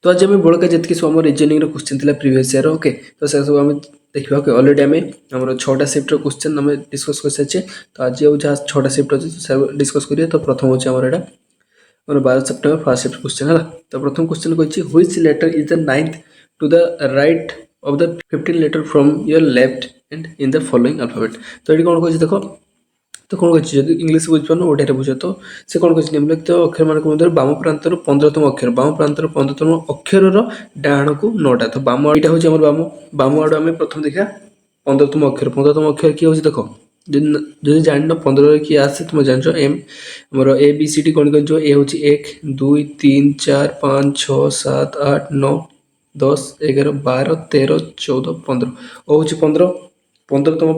तो आज आम बड़का जी सब आम रिजनिंग क्वेश्चन थी प्रीवियस ईयर ओके तो से सब आम देखा ओके अलरेडी आम 6टा शिफ्टर क्वेश्चन आम डिस्कस कर सारी तो आज जहाँ 6टा शिफ्ट अच्छे डिस्कस करिए तो प्रथम हूँ आम यहाँ आम 12 सेप्टेम्बर फर्स्ट शिफ्ट क्वेश्चन है तो प्रथम क्वेश्चन कही which letter is the 9th to the right of the 15 letter from your left end in the following alphabet तो ये कौन कही देख तो कौन कही जब इंग्लीश बुझीपार ओडिया बुझ तो से कौन कही निम्नलिखित अक्षर मान मध्य बाम प्रांतर 15तम अक्षर बाम प्रांतर 15तम अक्षर डाण को 9टा तो बाम यहाँ हूँ आम बाम बाम आड़ आम प्रथम देखा 15तम अक्षर किए हूँ देख যদি জানি 15 किए आसे तुम जान एम आमर ए बी सी डी कौन कर ए हूँ 1 2 3 4 5 6 7 8 9 10 11 12 13 14 15 ओ हूँ 15तम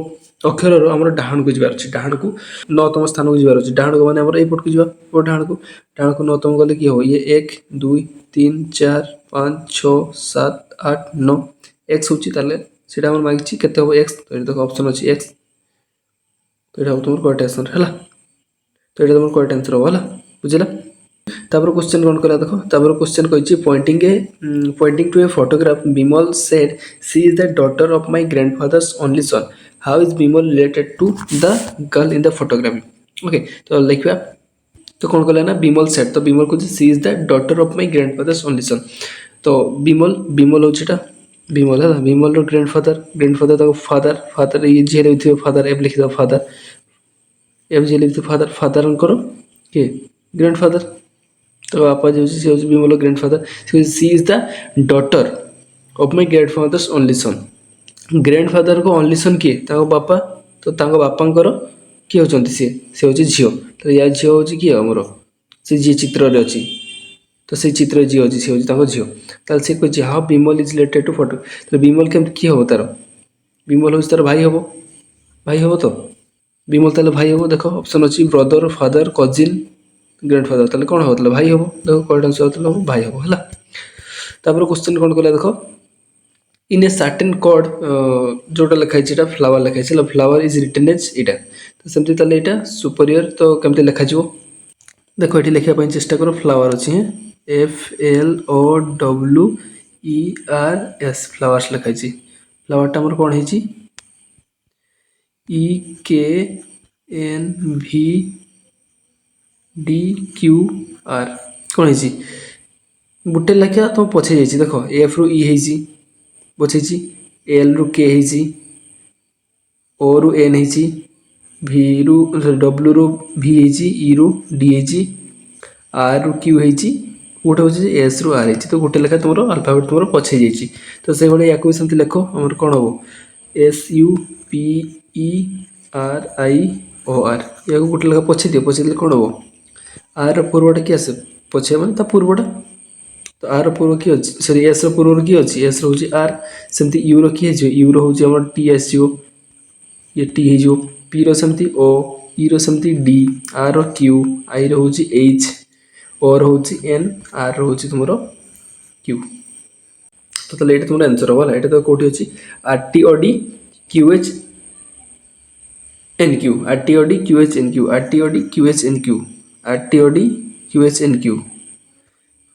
अक्षर आमर डाण को जबार अच्छे डाण को 9तम स्थान को जबार अच्छे डाण को मैंने एपट को जा डाण को 9तम गले किए हो ये 1 2 3 4 5 6 7 8 9 एक्स हूँ सीटा मांगी के एक्स तो ये देख ऑप्शन अच्छी एक्स तो यहाँ तुम करेक्ट आंसर है तो ये तुम करेक्ट आंसर हम है बुझला तापर क्वेश्चन कौन करा देख तापर क्वेश्चन कही pointing to a photograph Vimal said she is the daughter of my grandfather's only son how is Vimal related to the girl in the photography okay तो लिखा तो कौन कहला ना विमल सेड तो विमल कह she is the daughter of my grandfather's only son तो विमल हूँ विमल है विमल ग्रैंडफादर फादर ये जी लिखिए फादर एफ लिखिद फादर एफ जी लिखिए फादर किए ग्रैंडफादर तो बापा जो सी हूँ Vimal grandfather she is the daughter of my grandfather's only son grandfather को ओनली सन किए बापा तो बापांकर किए होती सी हूँ झील तो या झील हूँ किए आमर सी जी चित्र अच्छी तो से चित्र जी अच्छी सी हूँ झील ताल सी कही how Vimal is related to photo तो विमल केमती किए हम तार विमल हूँ तार भाई हम तो विमल ताले भाई हम देख ऑप्शन अच्छी ब्रदर फादर कजिन ग्रैंडफादर ताले कौन हम ताले भाई हम देख करेक्ट आंसर हम भाई हम है तापर क्वेश्चन कौन कला देख इन ए सर्टेन कोड जोटा लिखाई फ्लावर लिखाई फ्लावर इज रिटन एज इटा तो सेमती ताले इटा सुपरियर तो केमती लिखा देख ये लिखापी चेष्टा कर फ्लावर अच्छी FLOWERS फ्लावर्स लिखाई फ्लावरटा आमर कौन है EKNVDQR कौन है बुटे लिखा तुम पछे जाइए देख एफ रु इ है पछे एल रु के है ओ रु एन है भि रु डब्ल्यू रु भि है इ रु डी है आर रु क्यू है गोटे हूँ एस रु आर है तो गोटे लेखा तुम अल्फाबेट तुम पछे जाइए तो से भाई या भी लेख आम कौन हम SUPERIOR या गोटे लेखा पछे दिए पछे कौन हम आर पूर्वटा किए आसे पछे मैंने पूर्वटा तो आर पूर्व किए अच्छी सरी एस पूर्व किए अच्छी एस रोचे आर सेमती यू रे यू रोचे टी आसो ये टी हो पी रमती ओ इ रमती डी आर क्यू आई रोचे एच ओ रोचे एन आर रोचे तुम क्यू तो ये तुम आंसर हम है तो कौटी अच्छी RTOD QH NQ RTOD QH NQ RTOD QH NQ RTOD QH NQ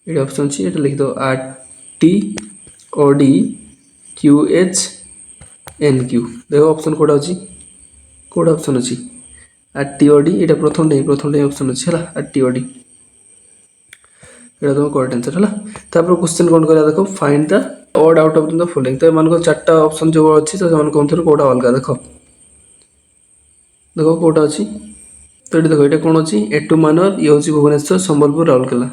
ये ऑप्शन अच्छी ये लिख दो RTOD QH NQ देखो ऑप्शन कोड़ा अच्छी कोड़ा ऑप्शन अच्छी RTOD ये प्रथम ऑप्शन अच्छी है RTOD ये तुम करेक्ट आंसर है तापर क्वेश्चन कौन करा देखो find the odd out of the following तो एमान 4टा ऑप्शन जो अच्छी तो से कौन थे कौटा अलग देख देखो कौटा अच्छी तो ये देखो ये कौन अच्छी एटू मानर ये हूँ भुवनेश्वर संबलपुर राउरकेला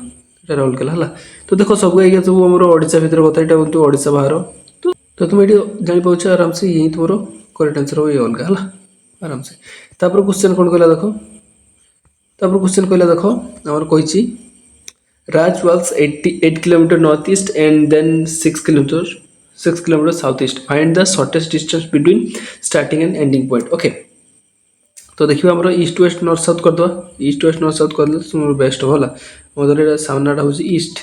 राउरकेला है तो देखो सब ये सब आम ओडिशा भितर कथा यहाँ हूँ ओडिशा बाहर तो तुम ये जापाच आराम से यही तुम करेक्ट आंसर हो ये अलग है आराम से तापर क्वेश्चन कौन कहला देख तापर क्वेश्चन कहला देख आम कही Raj walks 8 kilometre north east and then 6 kilometre south east find the shortest distance between starting and ending point okay तो देखिए आम ईस्ट वेस्ट नॉर्थ साउथ करदे ईस्ट वेस्ट नॉर्थ साउथ कर तुम बेस्ट हो मतलब सामनाटा हूँ ईस्ट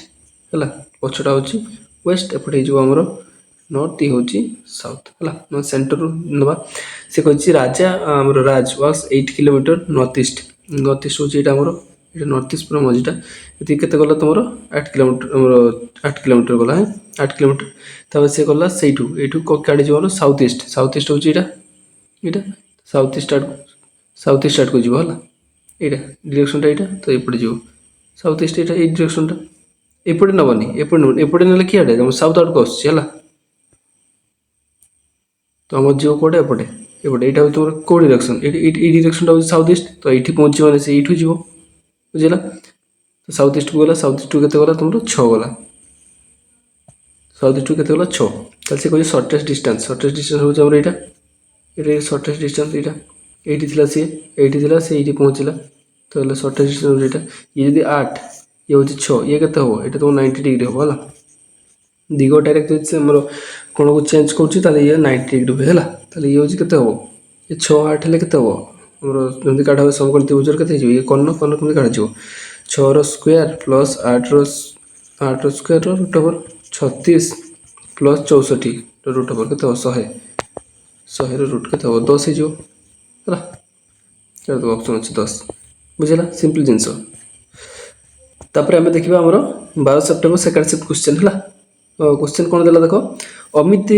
है पछटा हूँ वेस्ट एपटे होमर नॉर्थ ये हूँ साउथ है सेंटर ना से कही राजा आमर राज walks 8 किलोमीटर नॉर्थ ईस्ट हूँ यहाँ आमर এটা নর্থ ইস্ট পুরা মଝିଟା ଏଠି କେତେ ଗଲା ତୁମର 8 କିଲୋମିଟର ଆମର 8 କିଲୋମିଟର ଗଲା 8 କିଲୋମିଟର ତାପରେ ସେ ଗଲା ସେଇଠୁ ଏଇଠୁ କାଢ଼ି ଯିବ ନା ସାଉଥ ଇଷ୍ଟ ହେଉଛି ଏଇଟା ସାଉଥ ଇଷ୍ଟ ଆଡ଼କୁ ଯିବ ହେଲା ଏଇଟା ଡିରେକ୍ସନଟା ଏଇଟା ତ ଏପଟେ ଯିବ ସାଉଥ ଇଷ୍ଟ ଏଇଟା ଏଇ ଡିରେକ୍ସନଟା ଏପଟେ ନେବନି ଏପଟେ ନେଲେ କିଆଡ଼େ ଆମ ସାଉଥ ଆଡ଼କୁ ଆସୁଛି ହେଲା ତ ଆମର ଯିବ କୋଉଟା ଏପଟେ ଏଇଟା ହେଉଛି ତୁମର କେଉଁ ଡିରେକ୍ସନ ଏଇ ଡିରେକ୍ସନଟା ହେଉଛି ସାଉଥ ଇଷ୍ଟ ତ ଏଇଠି ପହଞ୍ଚିବ ମାନେ ସେ ଏଇଠୁ ଯିବ ବୁଝିଲା ତ ସାଉଥ ଇଷ୍ଟକୁ ଗଲା ସାଉଥ ଇଷ୍ଟକୁ କେତେ ଗଲା ତୁମର 6 ଗଲା ସାଉଥ ଇଷ୍ଟକୁ କେତେ ଗଲା 6 ତାହେଲେ ସେ କହୁଛି ସର୍ଟେଷ୍ଟ ଡିଷ୍ଟାନ୍ସ ହେଉଛି ଆମର ଏଇଟା ସର୍ଟେଷ୍ଟ ଡିଷ୍ଟାନ୍ସ ଏଇଟା ଏଇଠି ଥିଲା ସିଏ ସେ ଏଇଠି ପହଞ୍ଚିଲା ତ ହେଲେ ସର୍ଟେଷ୍ଟ ଡିଷ୍ଟାନ୍ସ ଏଇଟା ଇଏ ଯଦି 8 ଇଏ ହେଉଛି 6 ଇଏ କେତେ ହେବ ଏଇଟା ତୁମ 90 ଡିଗ୍ରୀ ହେବ ହେଲା ଦିଗ ଡାଇରେକ୍ଟ ଯଦି ଆମର କୋଣକୁ ଚେଞ୍ଜ କରୁଛି ତାହେଲେ ଇଏ 90 ଡିଗ୍ରୀ ହୁଏ ହେଲା ତାହେଲେ ଇଏ ହେଉଛି କେତେ ହେବ ଏ 6 8 ହେଲେ କେତେ ହେବ ଆମର ଯେମିତି କାଢ଼ା ହୁଏ ସମକୋଣ ତ୍ରିଭୁଜର କେତେ ହେଇଯିବ ଇଏ କର୍ଣ୍ଣ କେମିତି କାଢ଼ାଯିବ 6ର ସ୍କୋୟାର ପ୍ଲସ୍ 8ର ସ୍କୋୟାରର ରୁଟ୍ ଓଭର 36 ପ୍ଲସ୍ 64ର ରୁଟ୍ ଓଭର କେତେ ହେବ 100ର ରୁଟ୍ କେତେ ହେବ 10 ହେଇଯିବ ହେଲା ତ ଅପସନ୍ ଅଛି 10 ବୁଝିଲା ସିମ୍ପଲ୍ ଜିନିଷ ତାପରେ ଆମେ ଦେଖିବା ଆମର 12 ସେପ୍ଟେମ୍ବର ସେକେଣ୍ଡ ସିଫ୍ଟ କ୍ୱେଶ୍ଚନ୍ ହେଲା क्वेश्चन कौन देला देखो Amit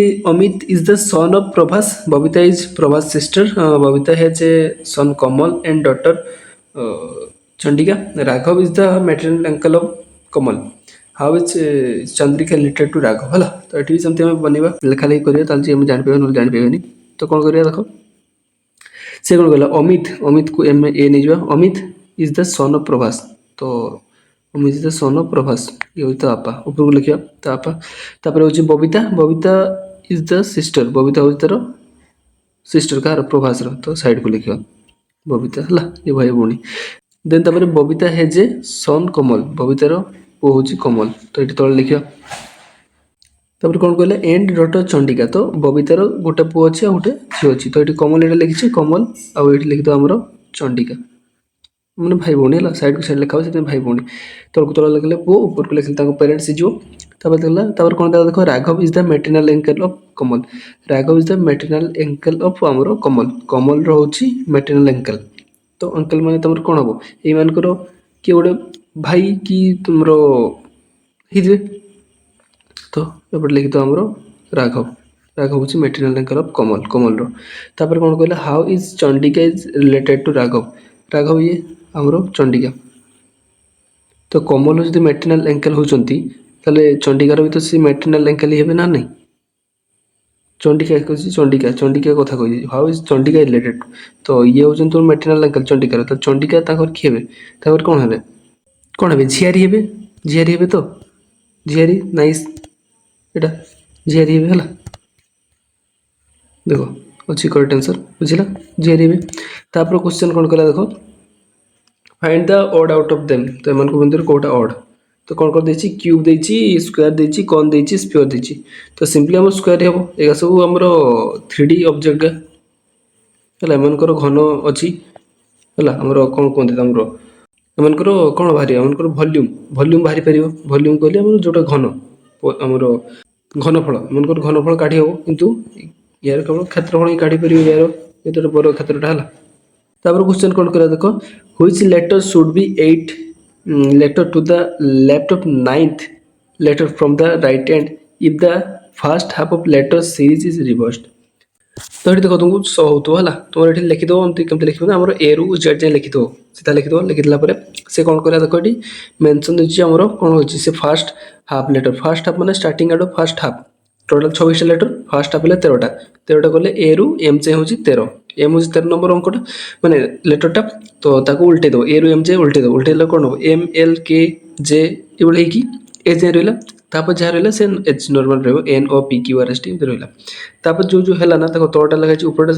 is the son of Prabhas Babita is Prabhas sister Babita has a son Kamal and daughter Chandika Raghav is the maternal uncle of Kamal how is Chandrika related to Raghav है तो ये सेमती आम बनवा लेखा लेखी करिया ताले हम जान पाइबा जान पाइबानी तो कौन करिया देखो से कौन कहला अमित को एम ए नहीं जावा Amit is the son of Prabhas तो Amit is the son of Prabhas ये होता आपा ऊपर को लिखिया ता आपा तापर होची Babita is the sister Babita होची तार सिस्टर कार प्रभास रो तो साइड को लिखिया बबीता हला ये भाई भौणी देन तापर बबीता हैज ए सन कमल बबीतार पु होची कमल तो एटी तळे लिखिया तापर कोन कहले एंड डॉटर चंडिका तो बबीतार गोटे पु अछि आ गोटे झी अछि तो एटी कमल एटा लिखिछि कमल आ एटी लिखि दो हमरो चंडिका मैंने भाई भौणी है साइड को साइड लिखा हुआ भाई भौणी तल को तल लिखले पु ऊपर को लिखले पेरेंट्स हो कौन देखो Raghav is the maternal ankle of Kamal Raghav is the maternal ankle of आमर कमल रोचे मेटरनल एंकल तो अंकल माने तुम कौन हम ये मानकर किए गोटे भाई कि तुम तो ये लिखि दो आमर राघव हूँ मेटरनल एंकल ऑफ कमल तापर कौन कहला how is Chandika is related to Raghav ये आमर चंडिका तो कमल जो मेटरनल एंकल होती चंडिकार भी तो सी मेटरनल एंकल ही ना नहीं चंडिका कथा कही हाउ इज चंडिका रिलेटेड तो ये हूँ तुम मेटरनल एंकल चंडिकार तो चंडिका किए कौन हे झियारी हे तो झियारी नाइस एटा झियारी हे देखो अच्छी करेक्ट आंसर बुझला झियारी हे तापर क्वेश्चन कौन कला देखो find the odd out of them तो एमान को बंदर कोटा ऑड तो कौन कर देछि क्यूब देछि स्क्वायर देछि कौन देछि स्फीयर देछि तो सिंपली हम स्क्वायर हेबो एगा सब हमरो 3D ऑब्जेक्ट हला एमान को घन अछि हला हमरो कौन कोन हमरो एमान को कोन भारी एमान को वॉल्यूम भारी परियो वॉल्यूम कहले हमरो जोटा घन हमरो घनफल एमान को घनफल काढी हेबो किंतु यार केवल क्षेत्रफल ही काढी परियो यार एतरे बड़ क्षेत्रटा हला तापर क्वेश्चन कौन करा देखो which letter should be 8 letter to the left of 9th letter from the right hand if the first half of letter series is reversed तो ये देखो तुमको सो होतो हला तुम ये लिखि दो हम केमते लिखिबो ना हमर ए रु जेड जे लिखि दो सीधा लिखि दो लिखि दिला परे से कोन करा देखो एटी मेंशन दिछि हमर कोन होछि से फर्स्ट हाफ माने स्टार्टिंग आडो first half total 26 letter first half ले 13टा गले ए रु एम जे होछि 13 एम होछि 13 नंबर अंकटा माने लेटरटा तो ताको उल्टे दो ए रु एम जे उल्टे कोन हो एम एल के जे एबले की ए जे रहला तापर जा रहला से एच नॉर्मल रहबो N O P Q R S T रहला तापर जो हैला ना ताको तोटा लगा छि ऊपरटा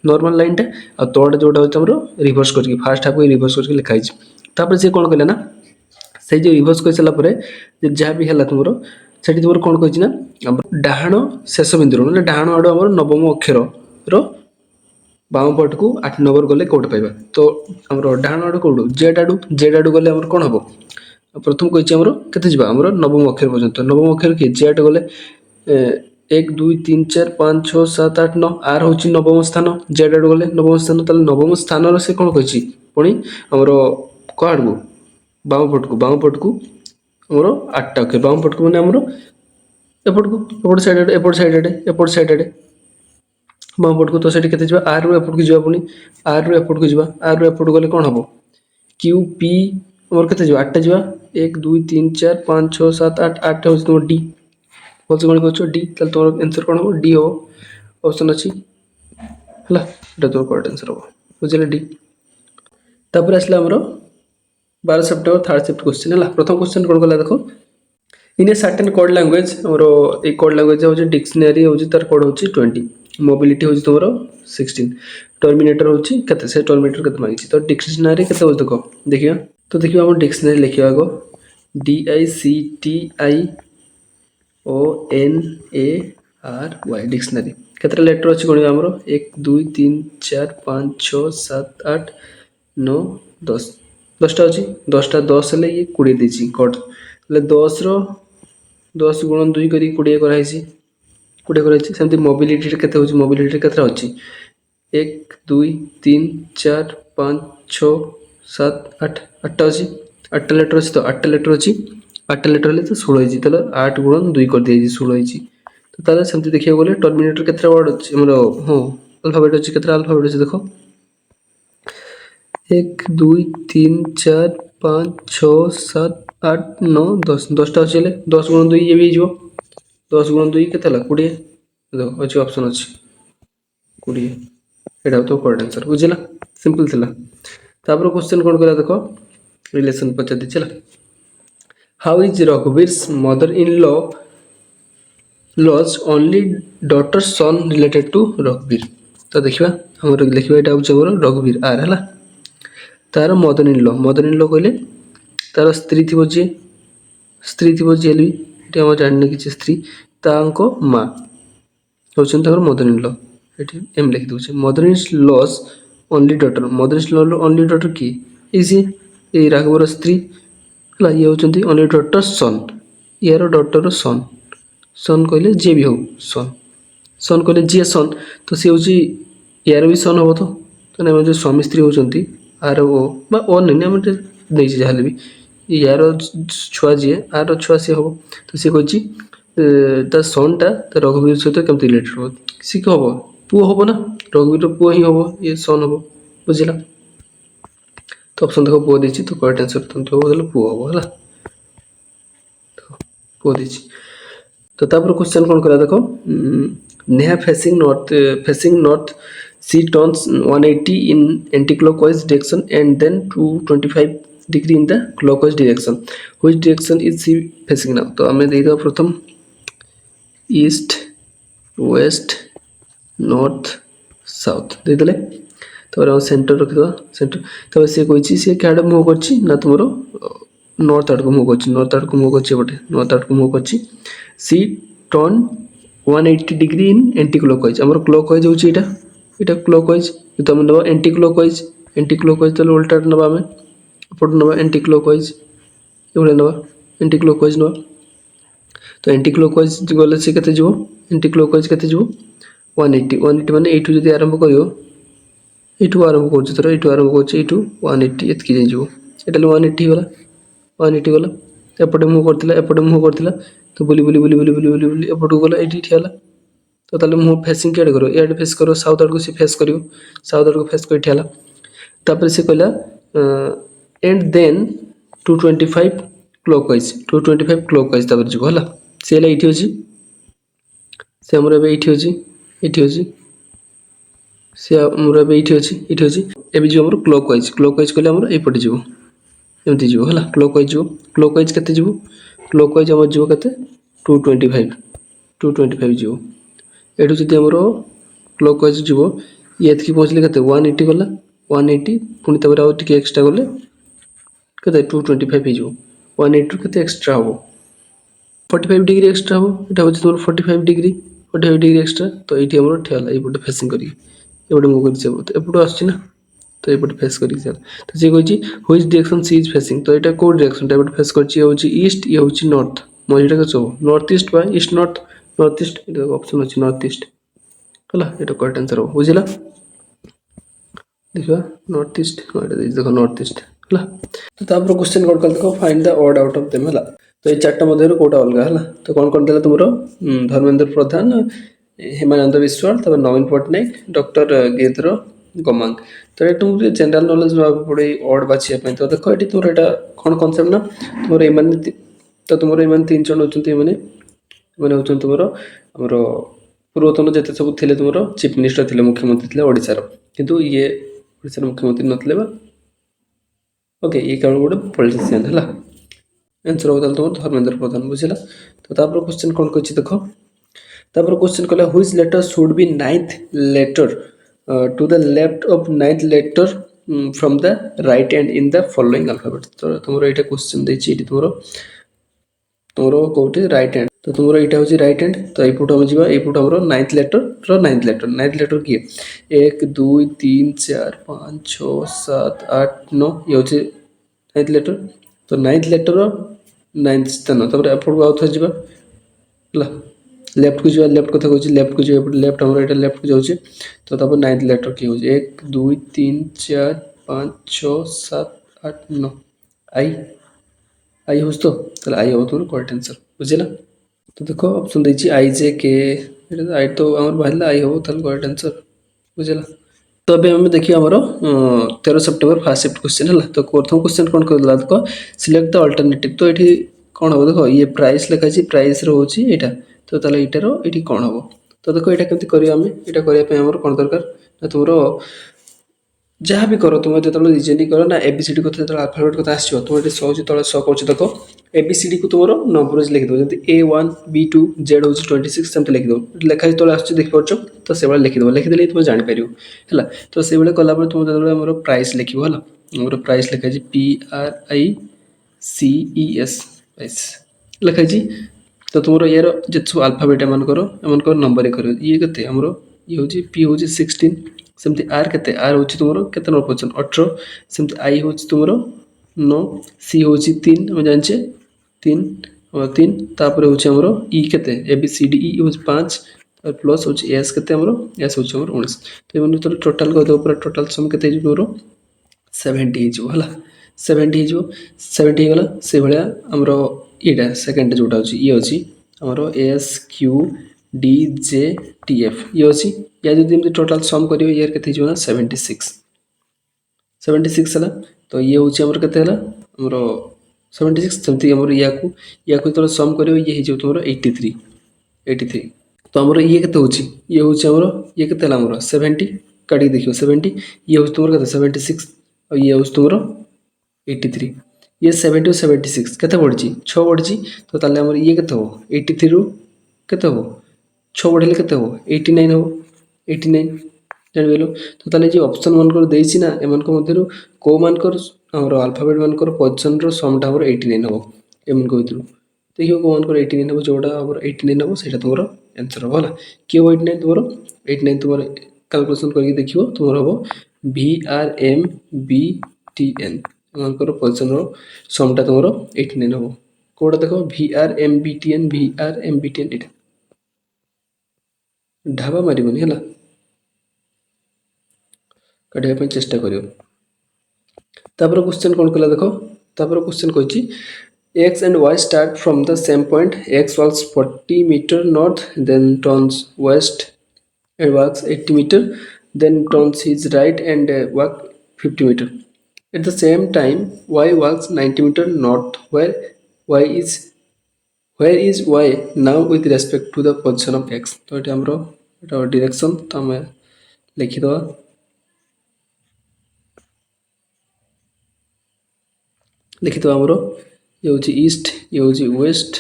नॉर्मल लाइनटा आ तोटा जोटा होछि हमरो रिवर्स करके फर्स्ट हाफ को रिवर्स करके लिखा छि तापर से कोन कहला ना से जो रिवर्स कर सला परे जे जा भी हैला तुमरो सेठी तुमरो कोन कहछि ना डाहाण शेष बिंदु ना डाहाण आडो हमर नवम अक्षर रो बाम पट को 8 नंबर गले कोड पाइबा तो हमर डाहाण आडो कोड जेड आडो गले हमर कोन हबो प्रथम कहिछि हमर केते जिबा हमर नवम अक्षर पर्यंत नवम अक्षर के जेड गले 1 2 3 4 5 6 7 8 9 आर होछि नवम स्थान जेड आडो गले नवम स्थान तले नवम स्थान रो से कोन कहिछि पुनी हमर कोड को बाम पट को आमर 8टा ओके बाम पट को माने आमर एपट को एपट साइड आड़े बाम पट को तो सेठी केते जिबा आर रु एपट को जिबा पुनी आर रु एपट को जिबा आर रु एपट गले कोन हबो क्यू पी आमर केते जिबा 8टा जिबा 1 2 3 4 5 6 7 8 8 होछ तुम डी बोलछ कोन कहछो डी तल तोर आंसर कोन हबो डी हो ऑप्शन अछि हला एटा तोर करेक्ट आंसर हबो बुझले डी तापर आसला हमरो 12 सेप्टेम्बर थर्ड शिफ्ट क्वेश्चन है प्रथम क्वेश्चन कौन कला देखो in a certain code language और ए कोड लैंग्वेज हो डिक्शनरी हो तार कोड हो 20 मोबिलिटी हो तुम 16 टर्मिनेटर हो से टर्मिनेटर केते मांगी तो डिक्शनरी केते हो देखो देखियो तो देखियो हम डिक्शनरी लिखियो आगो DICTIONARY डिक्शनरी लेटर अच्छी गणित आमर 1 2 3 4 5 6 7 8 9 10 10टा अच्छी 10टा 10 हेल्ले ये 20 देती कट 10 10 गुण 2 कर 20 कराई 20 कराई सेमती मोबिलिटी केते मोबिलिटी केते अच्छी 1 2 3 4 5 6 7 8 8टा अच्छी 8टा लेटर अच्छी तो 8टा लेटर अच्छी 8टा लेटर हेल्ले तो 16 ताले 8 गुण 2 कर दिए 16 तो ताले सेमती देखिया गले टर्मिनेटर केते वर्ड अच्छी हमर हां अल्फाबेट अच्छी केते अल्फाबेट अच्छी देखो 1 2 3 4 5 6 7 8 9 10 10टा अच्छी हेल्ले 10 गुण 2 ये भी जो 10 गुण 2 केते हला 20 देखो अच्छी ऑप्शन अच्छी 20 एटा तो करेक्ट आंसर बुझिला सिंपल थिला तापर क्वेश्चन कोन करा देखो रिलेशन पचा दी चला how is Raghuvir's mother in law law's only daughter son related to रघुवीर तो देखिबा हमर लिखिबा एटा होछ हमर रघुवीर आर हला तार मदर इन लॉ कहले तार स्त्री थी जेल भी एटा हम जानने कि स्त्री तांको मां होछन तार मदर इन लॉ एटी एम लिख दोछ mother in law's only daughter mother in law only daughter की इजी ए राघवर स्त्री हला ये होचंती ओनली डॉटर सन यार डॉटर सन सन कहले जे भी हो सन कहले जे सन तो से होची यार भी सन हो तो ना जो स्वामी स्त्री होचंती आर ओ बा ओ नहीं हम नहीं जाले भी यार छुआ जे आर छुआ से हो तो से कहची ता सन ता रघुवीर सहित केमती रिलेटेड हो सी के हो पुओ हो ना रघुवीर पुओ ही हो ये सन हो बुझिला तो ऑप्शन देखो पुओ देछि तो करेक्ट आंसर तुम हो बोले पुओ हो हला पुओ देछि तो तापर क्वेश्चन कोन करा देखो Neha facing north she turns 180 in anti-clockwise direction and then 225 degree in the clockwise direction which direction is she facing now तो हमें देइदा प्रथम ईस्ट वेस्ट नॉर्थ साउथ दे देले तो हम सेंटर रख दो सेंटर तो से कोइची से काड मूव करची ना तुमरो नॉर्थ आड़ को मूव करची नॉर्थ आड़ को मूव करची बटे नॉर्थ आड़ को मूव करची she turn 180 degree in anticlockwise हमर क्लॉकवाइज होची एटा क्लॉकवाइज तो हम नबा एंटी क्लॉकवाइज तो उल्टा नबा में पट नबा एंटी क्लॉकवाइज एवले नबा एंटी क्लॉकवाइज नबा तो एंटी क्लॉकवाइज गले से केते जिवो एंटी क्लॉकवाइज केते जिवो 180 माने एटू जदी आरंभ करियो एटू आरंभ करछ तर एटू आरंभ करछ एटू 180 एतकी जाई जिवो एटा 180 वाला 180 वाला एपटे मुव करथिला तो बुली एपटू गला एटी ठियाला तो ताले मुव फेसिंग केड करो एड फेस करो साउथ आड़ को से फेस करियो साउथ आड़ को फेस कर ठियाला तापर से कहला एंड देन 225 क्लॉकवाइज तापर जिवो हला सेला एठी होची से हमर बे एठी होची से हमर बे एठी होची एबे जो हमर क्लॉकवाइज कहले हमर एपटे जिवो एमती जिवो हला क्लॉकवाइज केते जिवो क्लॉकवाइज हमर जिवो केते 225 जिवो एठू जदी हमर क्लॉकवाइज जिवो ये एतकी पहुंचले केते 180 गला 180 पुनी तबरा और टिके एक्स्ट्रा गले केते 225 ही जिवो 180 केते एक्स्ट्रा हो 45 डिग्री एक्स्ट्रा हो एटा होची तोर 45 डिग्री एक्स्ट्रा तो एठी हमर ठेला एपटे फेसिंग करी एपटे मु करी से तो एपटे आछि ना तो एपटे फेस करी चल तो जे कहछि which direction she is facing तो एटा कोड डायरेक्शन टा एपटे फेस करछि होछि ईस्ट ये होछि नॉर्थ मजिटा के सब नॉर्थ ईस्ट बा ईस्ट नॉर्थ ईस्ट एटा ऑप्शन होछि नॉर्थ ईस्ट हला एटा करेक्ट आंसर हो बुझिला देखो नॉर्थ ईस्ट एटा देखो नॉर्थ ईस्ट ହେଲା। ତ ତାପରେ क्वेश्चन कोड कर देखो find the odd out of them ହେଲା। तो ये चारटा मध्यरु कोटा अलगा ହେଲା। तो कौन कौन देला तुमरो धर्मेंद्र प्रधान, हेमानंद विश्वाल, तब नवीन पट्टनायक, डॉक्टर गिरिधर गमांग। तो ये तुमरे जनरल नॉलेज पड़े ऑड बाछिया पे। तो देखो ये तुमर एटा कौन कॉन्सेप्ट ना तुमर एमान तो तुमर एमान तीन जन होचंती माने होचन तुमरो हमरो पूर्वतन जेते सब थिले तुमरो चीफ मिनिस्टर थिले मुख्यमंत्री थिले ओडिसा रो, किंतु ये ओडिसा मुख्यमंत्री नथिले बा ओके ये केवल गोटे पॉलिटिशियन है। आंसर होता तुम धर्मेंद्र प्रधान बुझला। तो तापर क्वेश्चन कौन कह देख तापर क्वेश्चन कहला which letter should be ninth letter to the left of ninth letter from the right hand in the following alphabet. तो तुमरो एटा क्वेश्चन देछि एटी तुमरो कोठी राइट हैंड। तो तुमरो एटा होछि राइट हैंड। तो एई पुट हम जिबा एई पुट हमरो नाइन्थ लेटर की 1 2 3 4 5 6 7 8 9 ये होछि नाइन्थ लेटर। तो नाइन्थ लेटर नाइन्थ स्थान तब एपट आउ थे जा लेफ्ट को जा लेफ्ट कथा कहूँ लेफ्ट को जाए लेफ्ट हमारे यहाँ लेफ्ट को जाऊँचे। तो तब नाइन्थ लेटर किए हो 1 2 3 4 5 6 7 8 9 आई आई हो तो आई हम तुम करेक्ट आंसर बुझेगा। तो देखो ऑप्शन देखिए आई जे के आई तो आम बाहर आई हम करेक्ट आंसर बुझेगा। तो अभी हमें देखिए आमर 13 सेप्टेम्बर फास्ट शिफ्ट क्वेश्चन है। तो प्रथम क्वेश्चन कौन कर देख सिलेक्ट द अल्टरनेटिव। तो ये कौन हम देख ये प्राइस लिखाई प्राइस रोचे यहाँ। तो ताल यार ये कौन हम तो देख यहाँ केमती करें यहाँ करने कौन दरकार तुम जहाँ भी कर तुम जो रिजनिंग कर ना एबीसीडी कथा जो आल्फाबेट कथा आसो तुम ये सौ तले शो कर देख एबीसीडी को तुम नंबर वाइज लिखिद जमी A1 B2 Z हूँ 26 सेमती लिखिद लेखाई तले आस देखिपुर तो से लिखिद लिखिदे तुम जापर है। तो से कलापर तुम जो प्राइस लिख है प्राइस लिखाई PRICES प्राइस लिखाई। तो तुम यार जिते सब आल्फाबेट एमकर नंबर कर ये के ये हूँ P हूँ 16 सेमती आर के आर हूँ तुम के नंबर पोजिशन 18 सेमती आई हूँ तुम 9 सी हूँ 3 आम जाने 3 3 तापर हूँ आमर ई के ABCD ई हूँ 5 प्लस हूँ एस के एस हूँ 19। तो ये टोटाल कर पूरा टोटाल सम के मोर 70 है 70 70 गला से भाया आमर यहाँ सेकेंड जोटा अच्छी ये अच्छी आमर SQDJTF ये अच्छी या जो टोटाल सम कर यार के 76 है। तो ये हूँ आमर के आमर 76 सेमती आमर या जो सम कर ये तुम 83 तो आमर ये के ये हूँ आमर ये के 70 काटिक देखिए 70 ये हूँ तुम के 76 और ये हूँ तुम 83 ये 70 और 76 के बढ़ी 6 बढ़ी। तो ताले आमर ये के 83 रु के 6 बढ़े के 89 हम 89 जान। तो ताले जो ऑप्शन मानकर देछि ना एमान को मध्यरु को मानकर हमर अल्फाबेट मानकर पोजीशन रो समटा हमर 89 हम एमन को भितरु देखियो को मानकर 89 हम जोड़ा हमर 89 हम सेटा तुमरो आंसर हो होला के 89 तुमरो 89 तुमरो कैलकुलेशन करके देखियो तुमरो हो VRMBTN एमानकर पोजीशन रो समटा तुमरो 89 हम कोडा देखो VRMBTN एटा ढाबा मारिबनी हला काढ़ा चेष्टा करियो। तापर क्वेश्चन कौन कला देख तापर क्वेश्चन कही X and Y start from the same point. X walks 40 meter north, then turns west and walks 80 meter, then turns his right and walk 50 meter. At the same time, Y walks 90 meter north. Y is where is Y now with respect to the position of X? तो ये हमरो direction तो हमें लिखी दवा लिखित आमर ये हूँ ईस्ट ये हूँ वेस्ट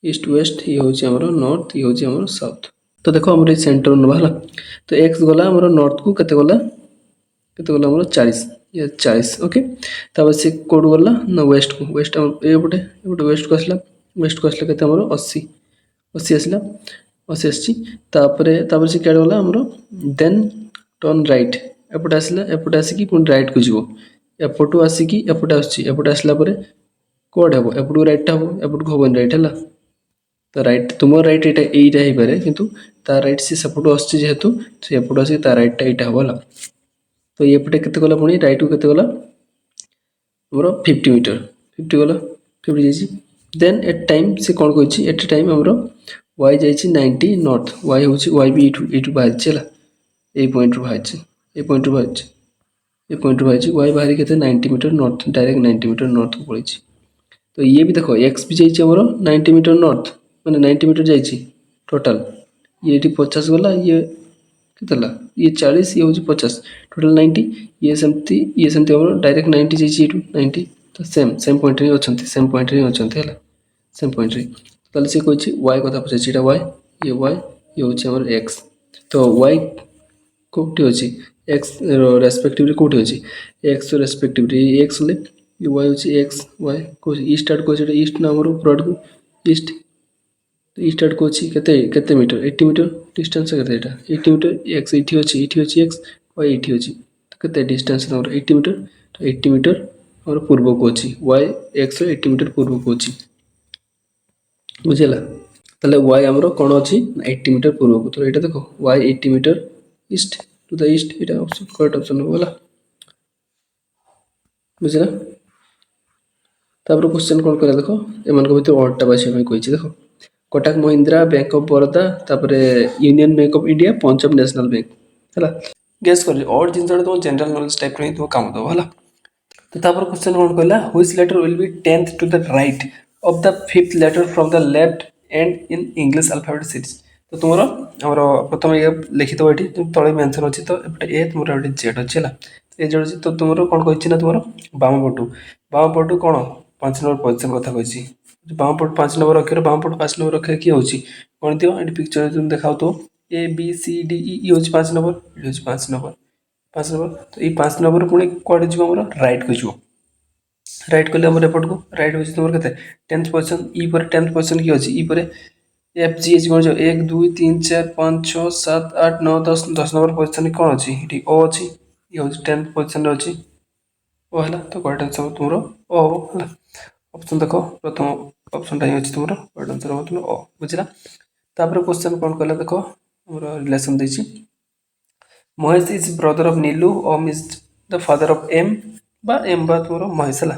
ईस्ट वेस्ट ये हूँ आमर नॉर्थ ये हूँ आमर साउथ। तो देखो आमर सेंटर नवा है। तो एक्स गला आमर नॉर्थ को केते गला आमर 40 ये 40 ओके। तापर से कोड गला ना वेस्ट को वेस्ट एपटे वेस्ट को आसला केते आमर 80 आसला 80 आसी। तापर से क्या गला आमर देन टर्न राइट एपटे आसला एपटे आसिकी पुणी राइट को जीवो एपटू आसिकी एपटे एपटे आसला कौट हम एपटू राइट हम एपटू हम राइट है। तो राइट तुम राइट यहाँ हो पारे किंतु ता राइट सी सेपटू आसतु से एपटू आसिक ता राइटा यहाँ हम। तो ये पटे केते गला पुणी राइट को केते गला हमरो 50 मीटर 50 गला 50 जाइछि देन एट टाइम से कोन कहछि एट टाइम हमरो y जाइछि 90 नॉर्थ y होछि y भी इटु बाहर चला ए पॉइंट रो बाहर ए पॉइंट रो बाहर ए पॉइंट रो बाहर y बाहर केते 90 metre north direct 90 metre north को पळिछि तो ये भी देखो x भी जाइछि हमरो 90 मीटर नॉर्थ माने 90 मीटर जाइछि टोटल ये एटी 50 गला ये केतला ये 40 ये होछि 50 टोटल 90 ये सेमती हमरो डायरेक्ट 90 जाइछि इटु 90 तो सेम पॉइंट रे अछंती सेम पॉइंट रे अछंती हला सेम पॉइंट रे ताले से कहछि y कथा पछछि एटा y ये होछि हमर x तो y कोठी होछि x रेस्पेक्टिवली कोठी होछि x रेस्पेक्टिवली x ले ये y होछि x y को ईस्ट आड को ईस्ट ना हमर ऊपर को ईस्ट तो ईस्ट आड को अछि केते मीटर 80 मीटर डिस्टेंस केते एटा 80 मीटर x इठी अछि x y इठी अछि तो केते डिस्टेंस हमर 80 मीटर तो 80 मीटर और पूर्व को अछि y x 80 मीटर पूर्व को अछि बुझिला ताले y हमरो कोन अछि 80 मीटर पूर्व को तो एटा देखो y 80 metre east to the east एटा ऑप्शन करेक्ट ऑप्शन होला बुझिला तापर क्वेश्चन कोन करे देखो एमन को भीतर ऑड टा बाछे में कहिछि देखो कोटक महिंद्रा बैंक ऑफ बड़ौदा तापर union bank of India Punjab national bank हला गेस कर ऑड जिन जडे तुम जनरल नॉलेज टाइप रे तो काम दो हला तो तापर क्वेश्चन कोन कहला which letter will be 10th to the right of the fifth letter from the left end in English alphabet series तो तुमरो हमरो प्रथम ये लिखित एठी तुम तळे मेंशन अछि तो एपटे ए तुमरो एठी जेड अछि हला ए जेड अछि तो तुमरो कोन कहिछि ना तुमरो बाम पटु कोन 5 नंबर पोजीशन कथा कहिछि बाम पट 5 नंबर अक्षर बाम पट 5 नंबर अक्षर की होछि कोन दियो एठी पिक्चर तुम देखाओ तो ए बी सी डी ई होछि 5 नंबर ए होछि 5 नंबर 5 नंबर तो ई 5 नंबर पुणी कोड जिवो हमरो राइट को जिवो राइट कले हमर एपट को राइट होछि तुमर केते 10th पोजीशन ई पर 10th पोजीशन की होछि ई पर एफ जी एच कोन जो 1 2 3 4 5 6 7 8 9 10 10 नंबर पोजीशन कोन अछि एठी ओ अछि ई होछि 10th पोजीशन रे अछि ओ हला तो करेक्ट आंसर तुमरो ओ हो हला ऑप्शन देखो प्रथम ऑप्शन टाइम अछि तुमरो करेक्ट आंसर हो तुम ओ बुझिला तापर क्वेश्चन कोन कहला देखो हमरो रिलेशन दैछि Mahesh is brother of Nilu Om is the father of M बा तुमरो महेश हला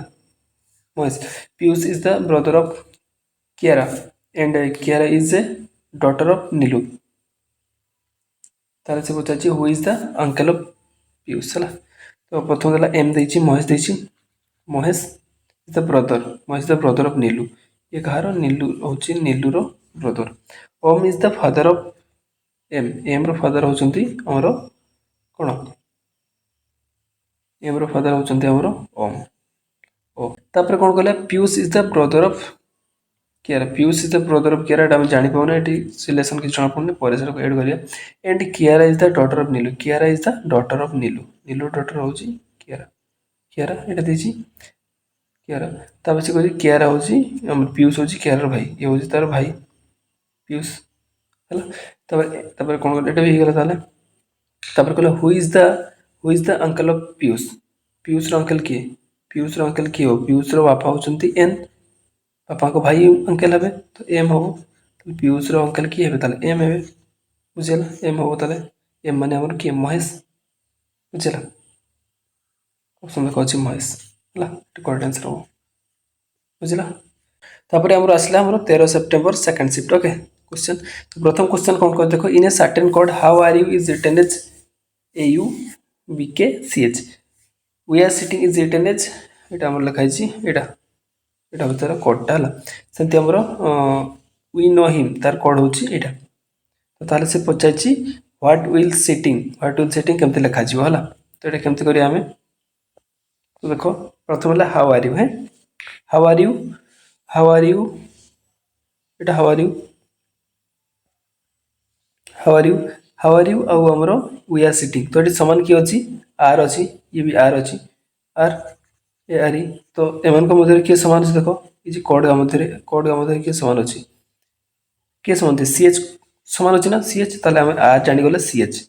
Mahesh Piyush is the brother of Kiara and Kiara is a daughter of Nilu ताले से पचाछि who is the uncle of Piyush हला तो प्रथम देला एम दैछि Mahesh is the brother of Nilu ये कहारो नीलू होछि नीलू रो brother Om is the father of M row father होचंती हमरो कोन एम रो फादर होचंती हमरो ओम ओ तापर कोन कहला Piyush is the brother of Kiara Piyush is the brother of Kiara हम जानि पाउना एटी रिलेशन कि जणा पड़ने पर से ऐड करिया and Kiara is the daughter of Neelu Kiara is the daughter of Neelu daughter होची कियारा एटा देछि कियारा तापर से कहछि कियारा होची हम पीयूष होची कियारा भाई ये होची तार भाई पीयूष हला तापर कोन एटा भी गेला ताले तापर कहला who is the uncle of Piyush रो अंकल की हो पीयूष रो बापा होचंती एन पापा को भाई अंकल हबे तो एम हो तो पीयूष रो अंकल की हेबे ताले एम हेबे बुझेला एम हो ताले एम माने हमर की महेश बुझेला ऑप्शन में कहछि महेश हला करेक्ट आंसर हो बुझेला तापर हमर आसला हमर 13 सितंबर सेकंड शिफ्ट ओके क्वेश्चन तो प्रथम क्वेश्चन कोन कर देखो in a certain code how are you is written as a U B K C H we are sitting is written as एटा हमर लिखाइ छी एटा भीतर कोडटा हला सेंति हमर वी नो हिम तार कोड होची एटा तो ताले से पचाची व्हाट विल सिटिंग केमते लिखा जीव हला तो एटा केमते करिया हमें तो देखो प्रथम हला हाउ आर यू है how are you Etah how are you आ हमरो वी आर सिटिंग तो एटी समान की अछि आर अछि ये भी आर अछि आर ए आरी तो एमन को मध्य के समान अछि देखो ई जे कोड का मध्य के समान अछि के समान अछि सीएच समान अछि ना सीएच ताले हम आ जानि गले सीएच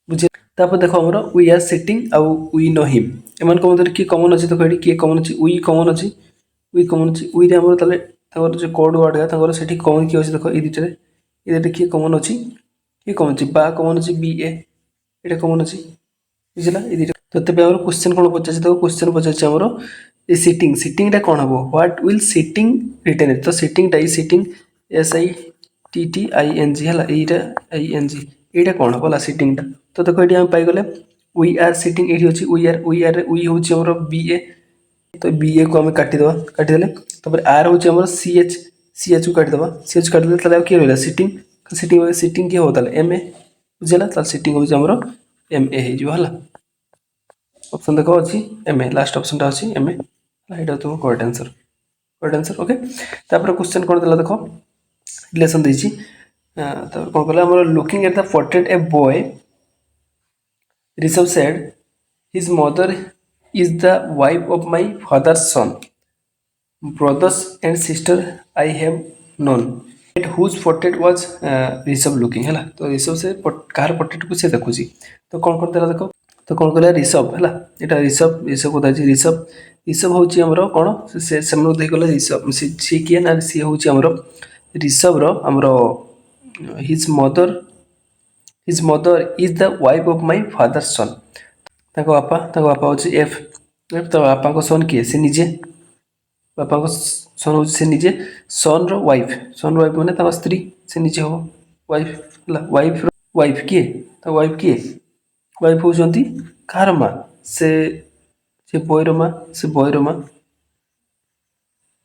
बुझे तापर देखो हमरो वी आर सिटिंग आ वी नो हिम एमन को मध्य के कॉमन अछि तो एडी के कॉमन अछि वी कॉमन अछि वी रे हमरो ताले तकर जे कोड वर्ड है तकर सेठी कॉमन की अछि देखो ई दिटे के कॉमन अछि बा कॉमन अछि बी ए एटा कॉमन अछि बुझला ई तो तेज आम क्वेश्चन कौन पचार देखो क्वेश्चन पचार आमर सिटिंग सिटिंगटा कौन हम व्हाट विल सिटिंग रिटेन तो सिटिंगटा सिटिंग SITTING है ING यहाँ कौन हम सिटिंगटा तो देखो ये आम पाइगले वी आर सिटिंग ये अच्छी वी आर वी हूँ BA तो BA को आम काटिदेवा काटिदेले तापर आर हूँ आम CH को काटिदेवा CH काटिदेले किए रहा सिटिंग सिटिंग सिटिंग किए हो MA बुझेगा सिटिंग हूँ आम MA हो ऑप्शन देखो अच्छी MA लास्ट ऑप्शन टा अच्छी MA यहाँ तुम करेक्ट आंसर ओके तापर क्वेश्चन कौन देला देखो रिलेशन देछि तापर कौन कहला हमर looking at the portrait a boy Rishabh said his mother is the wife of my father's son brothers and sister I have known at whose portrait was Rishabh looking है तो ऋषभ से कार पोर्ट्रेट को से देखुची तो कौन देला देखो तो कौन कहला ऋषभ है यहाँ ऋषभ ऋषभ को दाइछि ऋषभ ऋषभ हूँ आमर कौन से देखला ऋषभ सी किए ना सी हूँ आमर ऋषभ आमर his mother is the wife of my father's son बापा हूँ एफ तो बापा सन किए से निजे बापा सन हूँ से निजे सन वाइफ माने स्त्री से निजे हम वाइफ वाइफ किए वाइफ होती कार माँ से बॉयर माँ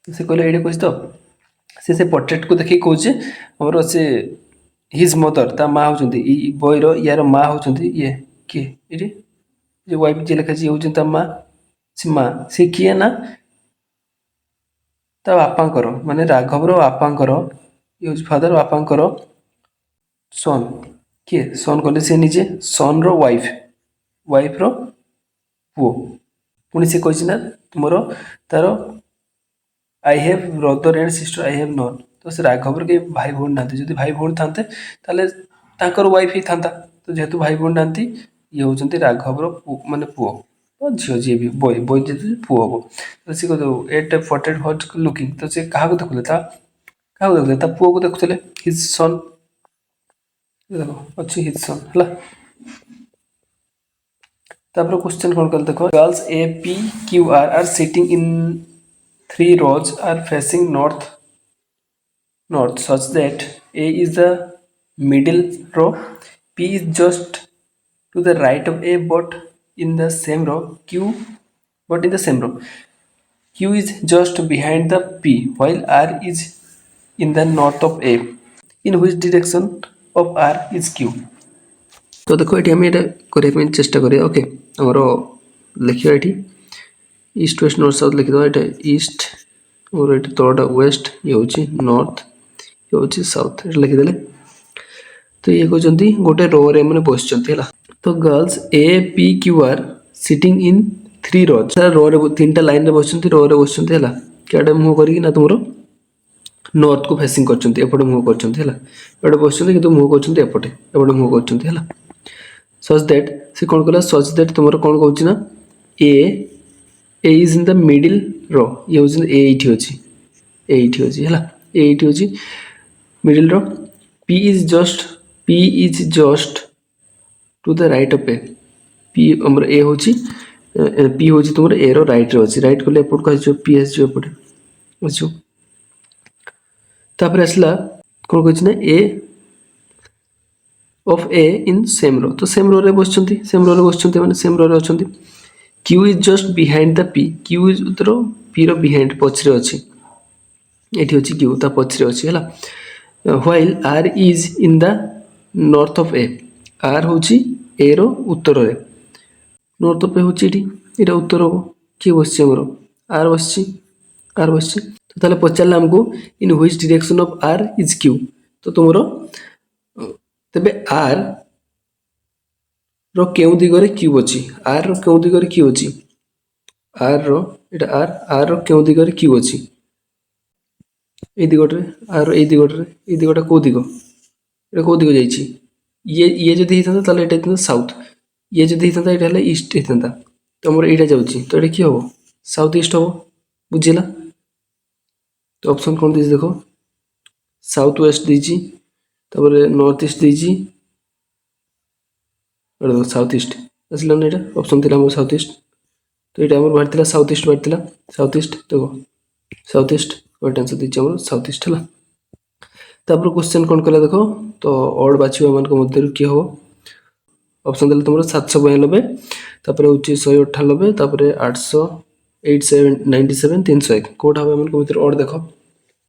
से कहले ये कह तो से पोर्ट्रेट को देखिए कहे आमर से हिज मदर ता माँ होती बॉयर यार माँ होती ये किए ये वाइफ जी लिखा ये माँ से किए ना ता बापांकर माने राघवर बापांकर ये फादर बापांकर सन किए सन कले से निजे सन वाइफ रो पुओ पुणी से कही तुमर तार I have brother and sister I have non तो से राघवर के भाई भौणी ना जब भाई भौणी था वाइफ ही था तो जेहेतु भाई भौणी ना ये होती राघवर माने पुओ तो झील जी भी बॉय बॉय जी पुओ हम तो सी कह एट पोर्ट्रेट व्हाट लुकिंग तो सी क्या देखुले पुओ को देखुले हिज सन देखो अच्छी हिज सन है तापर क्वेश्चन कौन कल देखो girls APQR are sitting in 3 rows are facing north such that A is the middle row, P is just to the right of A but in the same row, Q is just behind the P while R is in the north of A. In which direction of R is Q? तो देखो ये आम ये करने चेष्टा करिए okay आमर लिखा ये ईस्ट वेस्ट नॉर्थ साउथ लिखिद ये ईस्ट और ये तलटा वेस्ट ये हूँ नॉर्थ ये हूँ साउथ ये लिखिदे तो ये कहते गोटे रो रे मैंने बस तो girls APQR sitting in 3 rows रो रे 3टा लाइन रे बस रो रे बस क्या मुह करना तुम नॉर्थ को फेसिंग करपटे मुह कर बस कि मुह करपटे मुह कर सच दैट से कौन कला सच दैट तुम कौन कौन ना A is in the middle row ये हूँ ये अच्छी है middle row P is just to the right of A P हमर ए हूँ P हूँ तुम ए रो राइट रे अच्छी राइट कले एपट को P आसपटे तापर आसला कौन कहना ए of A in same row तो सेम रो रे बस माने सेम रो रे अच्छा Q is just behind the P Q is उतर P रो बिहाइंड पछरे अच्छी एठी अच्छी Q ता पछरे अच्छी है while R is in the north of A R होची ए रो उत्तर रे नॉर्थ ऑफ ए होची एटी उत्तर हो किए बस हमर R बस तो ताले पचारला हमको in which direction of R is Q तो तुमरो तेबे R रो केउ दिगरे Q अछि R रो केउ दिगरे Q अछि R रो एटा R रो केउ दिगरे Q अछि ए दिगटरे R रो ए दिगटा को दिगो एटा को दिगो जाइछि ये जदि हिथांता ताले एटा हिथांता साउथ ये जदि हिथांता एटा हला ईस्ट हिथांता तो हमर एटा जाउछि तो एटा की हो साउथ ईस्ट हो बुझिला तो ऑप्शन कौन दीजिए देखो साउथ वेस्ट दीजिए नॉर्थ ईस्ट दीजिए साउथ ईस्ट ଆସିଲା ନା ଏଇଟା ଅପସନ୍ ଥିଲା ଆମର ସାଉଥ୍ ଇଷ୍ଟ। ତ ଏଇଟା ଆମର ବାହାରିଥିଲା ସାଉଥ୍ ଇଷ୍ଟ ବାହାରିଥିଲା। ସାଉଥ୍ ଇଷ୍ଟ ଦେଖ ସାଉଥ୍ ଇଷ୍ଟ କରେକ୍ଟ ଆନ୍ସର୍ ଦେଇଛି ଆମର ସାଉଥ୍ ଇଷ୍ଟ ହେଲା। ତାପରେ କ୍ୱେଶ୍ଚନ୍ କ'ଣ କଲା ଦେଖ, ତ ଅଡ୍ ବାଛିବା ମାନଙ୍କ ମଧ୍ୟରୁ କିଏ ହେବ? ଅପସନ୍ ଦେଲେ ତୁମର 792, ତାପରେ ହେଉଛି 198, ତାପରେ 800, 897, 301 କେଉଁଟା ହେବ ଏମାନଙ୍କ ଭିତରେ ଅଡ୍ ଦେଖ।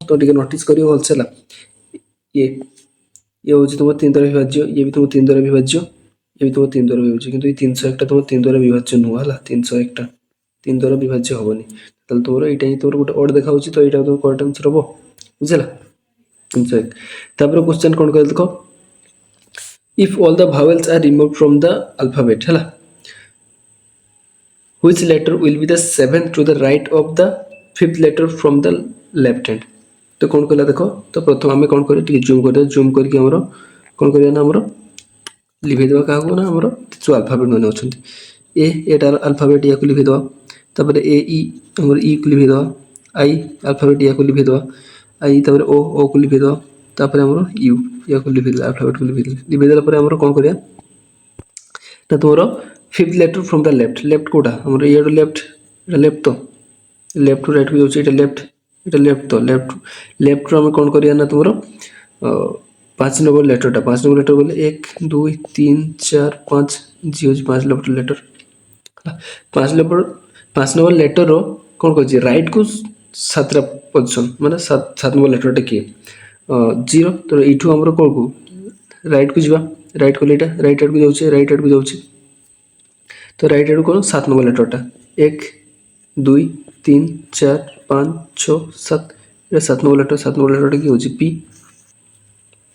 ତ ଟିକେ ନୋଟିସ୍ କରିବ ଭଲସେ ହେଲା। ଇଏ ହେଉଛି ତୁମ 3 ଦ୍ୱାରା ବିଭାଜ୍ୟ, ଇଏ ବି ତୁମ 3 ଦ୍ୱାରା ବିଭାଜ୍ୟ, ଇଏ ବି ତୁମ 3 ଦ୍ୱାରା ବିଭାଜ୍ୟ, କିନ୍ତୁ ଏଇ 301ଟା ତୁମ 3 ଦ୍ୱାରା ବିଭାଜ୍ୟ ନୁହଁ ହେଲା। 301ଟା 3 ଦ୍ୱାରା ବିଭାଜ୍ୟ ହେବନି। ତାହେଲେ ତୁମର ଏଇଟା ହିଁ ତୁମର ଗୋଟେ ଅଡ୍ ଦେଖାଉଛି, ତ ଏଇଟା ତୁମ କରେକ୍ଟ ଆନ୍ସର୍ ହେବ। ବୁଝିଲା 301। ତାପରେ କ୍ୱେଶ୍ଚନ୍ କ'ଣ କହିଲେ ଦେଖ, if all the vowels are removed from the alphabet ହେଲା, which letter will be the 7th to the right of the 5th letter from the left hand? तो कौन कहला देखो, तो प्रथम आम कौन करें जूम कर जूम करके आमर कौन करिया ना आमर लिखिदेवा क्या ना आमर जो अल्फाबेट मैंने अच्छा एटार अल्फाबेट या लिखिदेवा, तापर ए इ आमर इ को लिखिदेवा, आई अल्फाबेट या को लिखिदेवा, आई तापर ओ को लिखिदेवा, तापर आमर यू या को लिखिदेवा, अल्फाबेट को लिखिदेला पर आमर कौन करिया ना तुमर 5th letter from the left. Left कोटा आमर ये लेफ्ट, लेफ्ट तो लेफ्ट टू राइट को जाउछि, एटा लेफ्ट, एटा लेफ्ट तो लेफ्ट रो हम कौन करिया ना तुमर 5 नंबर लेटरटा 5 नंबर लेटर बोले 1 2 3 4 5 जी हो 5 नंबर लेटर 5 नंबर लेटर रो कौन कहछि राइट को 7टा पोजीशन माने 7 नंबर लेटरटा किए 0। तो एठू हमर कोन को राइट को जीवा, राइट को लेटा राइट साइड को जाउछि, राइट साइड को जाउछि, तो राइट साइड को 7 नंबर लेटरटा 1 2 3 4 5 6 7 ये 7 नंबर लेटर 7 नंबर लेटर की होची पी।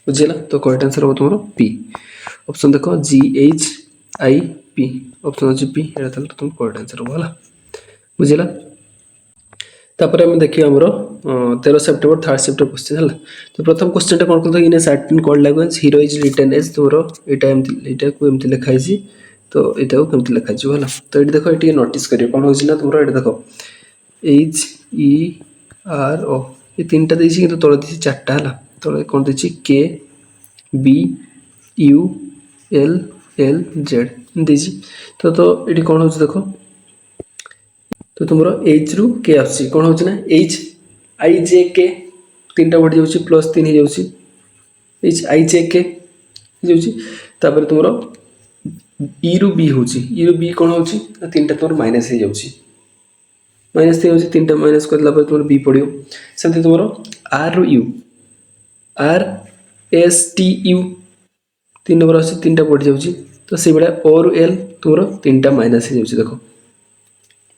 बुझिला तो करेक्ट आंसर हो तुमरो पी। ऑप्शन देखो जी एच आई पी, ऑप्शन अछि पी, एटा तले तुम करेक्ट आंसर हो होला। बुझिला तापर हम देखियो हमरो 13 सेप्टेम्बर 3rd सेप्टेम्बर क्वेश्चन हला। तो प्रथम क्वेश्चन टा कोन करतो in certain code language hero is written as तुमरो एटा को एमति लिखाइ छी, तो एटा को केमति लिखाइ छी होला। तो एटी देखो एटी नोटिस करियो कोन होछि ना तुमरो एटा देखो एच इ आर ओ ये तीनटा देछि किंतु तळे देछि चारटा हला। तळे कोन देछि K B U L L Z देछि। तो एटी कोन होछि देखो, तो तुमरो एच रु के आछि कोन होछि ना एच आई जे के तीनटा बढ़ि जाउछि प्लस 3 हो जाउछि, एच आई जे के हो जाउछि। तापर तुमरो ई रु बी होछि, ई रु बी कोन होछि तीनटा तुमरो माइनस हो जाउछि, माइनस 3 होछि, तीनटा माइनस करला पर तुमरो बी पडियो। सेमति तुमरो आर रु you are S T U 3 number अछि, तीनटा बढ़ि जाउछि, तो से बेला ओ रु एल तुमरो तीनटा माइनस हो जाउछि देखो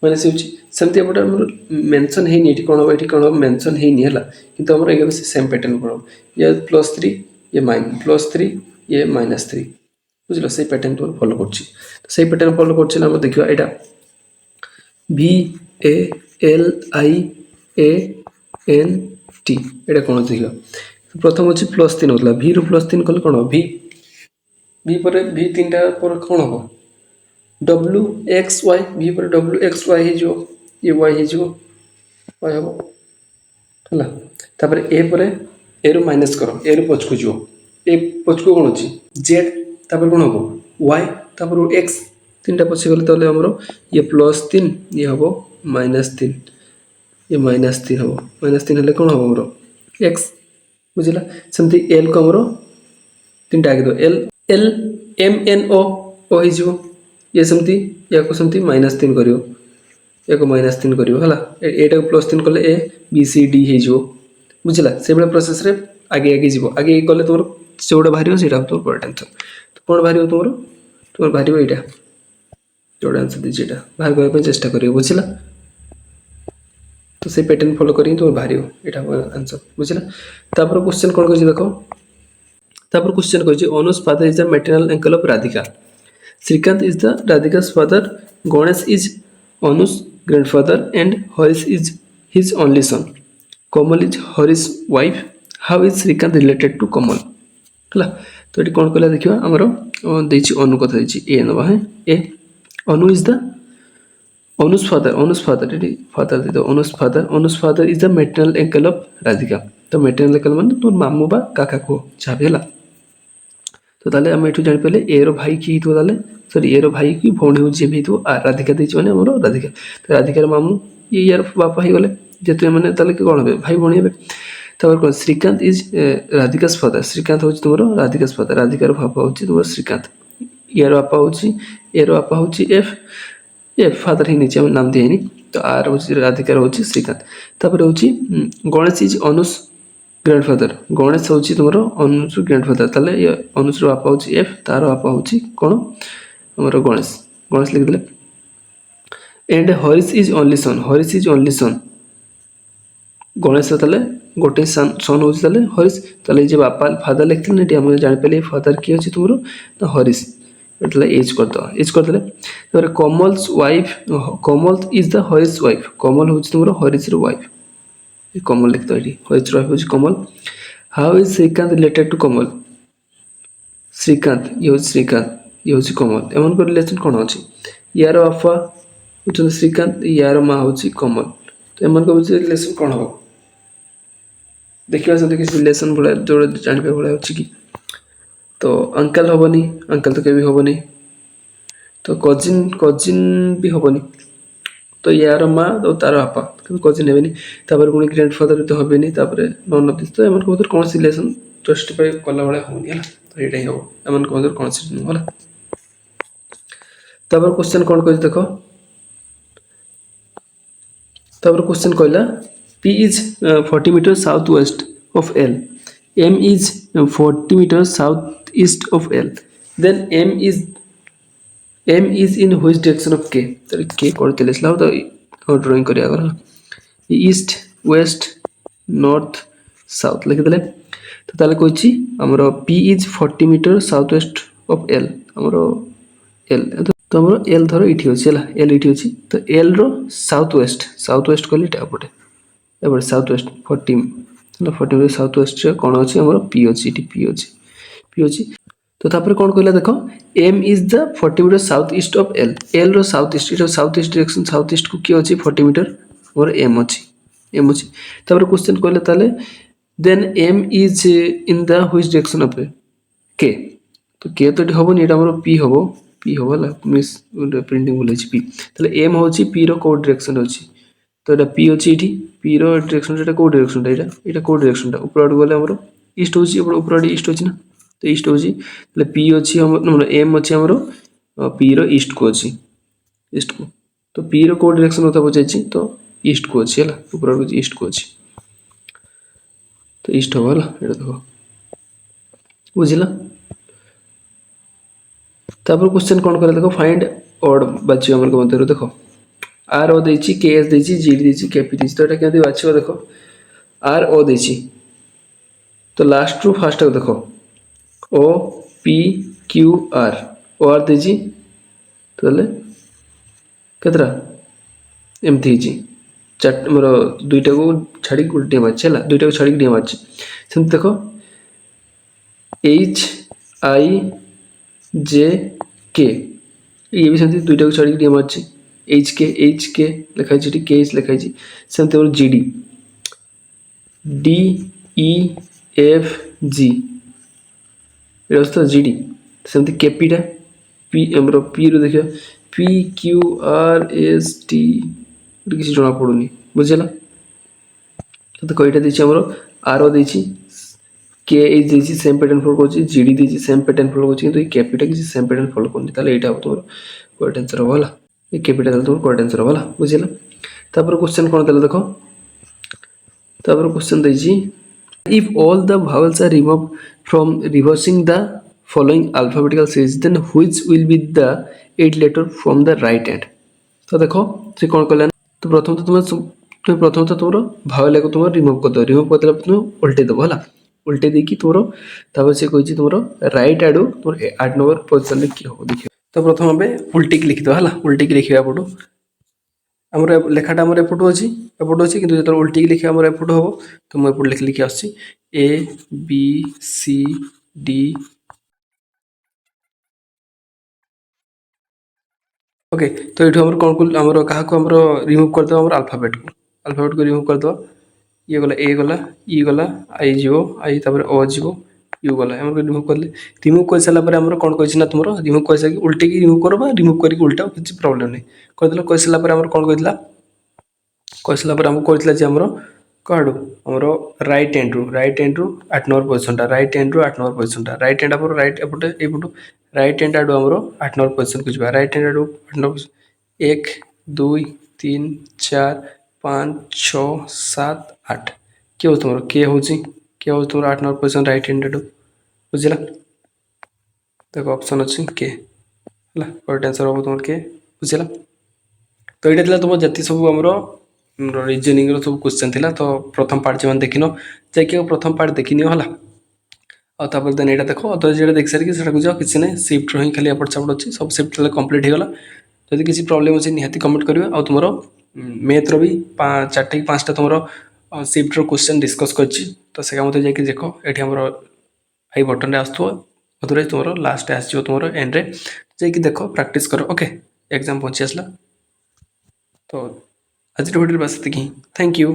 माइनस होउछि। सेमति एपटा हमर मेंशन हेनी, एठी कोन मेंशन हेनी हला, किंतु हमर एगे सेम पैटर्न पड़ो ये +3 ये +3 ये -3 बुझलो से पैटर्न तो फॉलो करछि। तो से पैटर्न फॉलो करछि हम देखियो एटा V A L I A N T एटा कोन देखियो प्रथम अछि +3 होतला V रु +3 कले कोन V पर V तीनटा पर कोन हो W X Y V पर W X Y हे जो ये Y हे जो Y हो हला। तापर A पर A रु माइनस करो, A रु पछ को जो A पछ को कोन अछि Z, तापर कोन हो Y, तापर X तीनटा पछ गले तले हमरो ये +3 ये हबो -3 ये -3 हबो, -3 हले कोन हबो हमरो x बुझिला। सेमति l को हमरो तीनटा आगे दो l l m n o ओ हे जो ये सेमति या को सेमति -3 करियो, या को -3 करियो हला। एटा को +3 करले a b c d हे जो बुझिला। से बेला प्रोसेस रे आगे आगे जीवो, आगे गले तोर जोडा भारियो सेटा तो करेक्ट आंसर। तो कोन भारियो तोर भारियो एटा जोडा आंसर दि जेटा भाग होय पे चेष्टा करियो बुझिला। तो से पैटर्न फॉलो करी तो भारियो एटा आंसर बुझिला। तापर क्वेश्चन कोन कहै देखो, तापर क्वेश्चन कहै Anuj father is the maternal uncle of Radhika, Shrikant is the Radhika's father, Ganesh is Anuj grandfather and Harish is his only son, Kamal is Harish wife, how is Shrikant related to Kamal हला। तो एटी कोन कहला देखिबा हमरो देछि अनु कथा देछि ए नबा है ए Anu is the Anuj father एटी फादर दे दो Anuj father is the maternal uncle of Radhika. तो मैटरनल अंकल माने तो मामू बा काका को छाबेला। तो ताले आम एठू जानि पाइले ए रो भाई कि हितबो ताले सॉरी ए रो भाई कि भौणी होची जे भी हितबो आर राधिका देछि माने हमरो राधिका तो राधिकार मामू ये यार बापा ही गले जेतु माने ताले कि कोन हेबे भाई भौणी हेबे तापर कोन श्रीकांत इज राधिकास फादर श्रीकांत होची तुमरो राधिकास फादर राधिकार बापा होची तुमरो श्रीकांत यार बापा होची एरो बापा होची एफ एफ फादर ही नीचे नाम दिएनी तो आर होची राधिकार होची श्रीकांत तापर होची Ganesh is Anus grandfather Ganesh होची तुमरो अनुस ग्रैंडफादर ताले ये अनुस रो बापा होची एफ तार बापा होची कोन हमरो गणेश गणेश लिख देले and Harish is only son Ganesh ताले गोटे सन होची ताले हरीश ताले जे बापा फादर लिखथिन नेटी हम जानि पेले फादर की होची तुमरो तो हरीश एटला एज कर देले तारे Kamal's wife Kamal is the Harish wife Kamal होची तुमरो हरीश रो वाइफ कमल लिख दो एटी हरीश रो वाइफ होची Kamal how is Shrikant related to Kamal Shrikant ये होची कमल एमन को रिलेशन कोन होची यार बापा होची श्रीकांत यार मां होची कमल तो एमन को रिलेशन कोन हो देखिबा से किसी रिलेशन भला जो जानि पे भला होची कि तो अंकल होबनी अंकल तो केबी होबनी तो कजिन भी होबनी तो यार माँ तो तार बापा कभी कजिन हेबेनी तापर पुणी ग्रैंडफादर तो हेबेनी तापर नन ऑफ दिस तो एमन को कौन रिलेशन जस्टिफाई कला भाया होनी है तो एटा ही हो एमन को कौन सी होला तापर क्वेश्चन कौन कहि देखो तापर क्वेश्चन कहला P is 40 meters southwest of L M is 40 meters southeast of L then M is in which direction of K तो K करते लेसला तो ड्राइंग करिया गला ईस्ट वेस्ट नॉर्थ साउथ लिख देले तो ताले कहछि हमरो P is 40 meter southwest of L हमरो L तो हमरो L धरो इठी होछि हला L इठी होछि तो L रो साउथ वेस्ट कहली टा पटे एबे साउथ वेस्ट 40 मतलब साउथ वेस्ट रे कोन अछि हमरो P अछि इठी P अछि तो तापर कोन कहला देखो M is the 40 meter southeast of L L row south east direction south east को की अछि 40 मीटर और M अछि तापर क्वेश्चन कहला ताले then M is in the which direction of K तो K तो होबो नि एटा हमरो P होबो ला मिस प्रिंटिंग बोलै छी P ताले M होछि P रो को डायरेक्शन होछि तो एटा P अछि इठी P रो डायरेक्शन एटा को डायरेक्शन एटा को डायरेक्शन ऊपर गले हमरो ईस्ट होछि ऊपर ईस्ट होछि ना तो ईस्ट होछि ताले P अछि हमरो M अछि हमरो P रो ईस्ट को अछि ईस्ट को तो P रो को डायरेक्शन होता बुझाइछि तो ईस्ट को अछि हला ऊपर ईस्ट को अछि तो ईस्ट होला एटा देखो बुझिला तापर क्वेश्चन कोन करे देखो फाइंड ऑड बाची हमर को मते देखो आर ओ देछि के एस देछि जी देछि के पी देछि तो एटा केति बाछियो देखो आर ओ देछि तो लास्ट रू फर्स्ट देखो O P Q R O R देछि तले केतरा एमथि जी चट मोर दुईटा को छाड़ी उल्टे मारछ हला दुईटा को छाड़ी डे मारछ सेम देखो एच आई जे के ये भी सेमथि दुईटा को छाड़ी डे मारछ एच के लिखाई छी के एच लिखाई छी सेमथि और GD D E F G व्यवस्था जीडी सेमथि केपीटा पी हमरो पी रो देखियो P Q R S T किसी जना पड़ुनी बुझला तो कईटा देछि हमरो आर ओ देछि के एच देछि सेम पैटर्न फॉलो करछि जीडी देछि सेम पैटर्न फॉलो करछि किंतु केपीटा किसी सेम पैटर्न फॉलो करनी ताले एटा हो तोर करेक्ट आंसर होला ये केपीटा ताले तोर करेक्ट आंसर होला बुझला तापर क्वेश्चन कोन ताले देखो तापर क्वेश्चन देछि if all the vowels are removed from reversing the following alphabetical series then which will be the 8 letter from the right hand तो देखो से कोन कहला तो प्रथम तो तुमरो भावेल को तुम रिमूव कर दो तुम उल्टे दबो हला उल्टे देकी तुमरो तब से कहछि तुमरो राइट आडू तुम 8 नंबर पोजीशन में की हो देखियो तो प्रथम हमें उल्टे की लिख दो हला उल्टे की लिखिया पडो हमर लेखाटा हमर एपटो अछि किंतु जत उल्टी की लिखिया हमर एपटो हो तो मैं एपट लिखि आछि A B C D okay तो ये हमर कोन हमर कहा को हमर रिमूव कर दो हमर अल्फाबेट को रिमूव कर दो ये गला ए गला ई गला आई जीवो आई तापर ओ जीवो यू गला आम रिमुव कले रिमुव कर सारापर आम कौन कही तुम रिमुव कर सारी उल्टे रिमुव कर रिमुव करके उल्टा किसी प्रोब्लेम नहीं करदेल कही सारापर आम कौन कहला कही सारापर आमको कहला आमर कौड़ आमर रईट एंड रु 8 नंबर पोजिशन रईट एंड रु 8 नंबर पोजिशन रईट एंड आप रईट एपटे एपटू रईट एंड आड़ आमर 8 नंबर पोजिशन को जावा रईट एंड आड़ 8 नंबर 1 2 3 4 5 6 7 8 किए हो तुम किए हो तुम 8 नंबर पोजिशन रईट एंड आड़ बुझला देख ऑप्शन अच्छी के है करेक्ट आंसर हम तुम के बुझला तो ये तुम जी सब आमर रिजनिंग सब क्वेश्चन थिला तो प्रथम पार्ट जो देखिन जाकि प्रथम पार्ट देखनी है आपर देन यहाँ देख तो जो देख सारिक जाओ किसी ना सिफ्ट ही खाली एपट सेपट अच्छी सब सिफ्ट कम्प्लीट होगा जदि किसी प्रोब्लेम अच्छे निहाती कमेंट करेंगे आ तुम मैथ रो भी 4टा कि 5टा तुम सिफ्ट क्वेश्चन डिस्कस कर तो से मत जाकि देख ये आमर आई बटन रे आसो मधुर तुम लास्ट आसो तुम एंड रे जाकि देख प्रैक्टिस कर ओके एग्जाम पहुँची आसला तो आज वीडियो बस थैंक यू।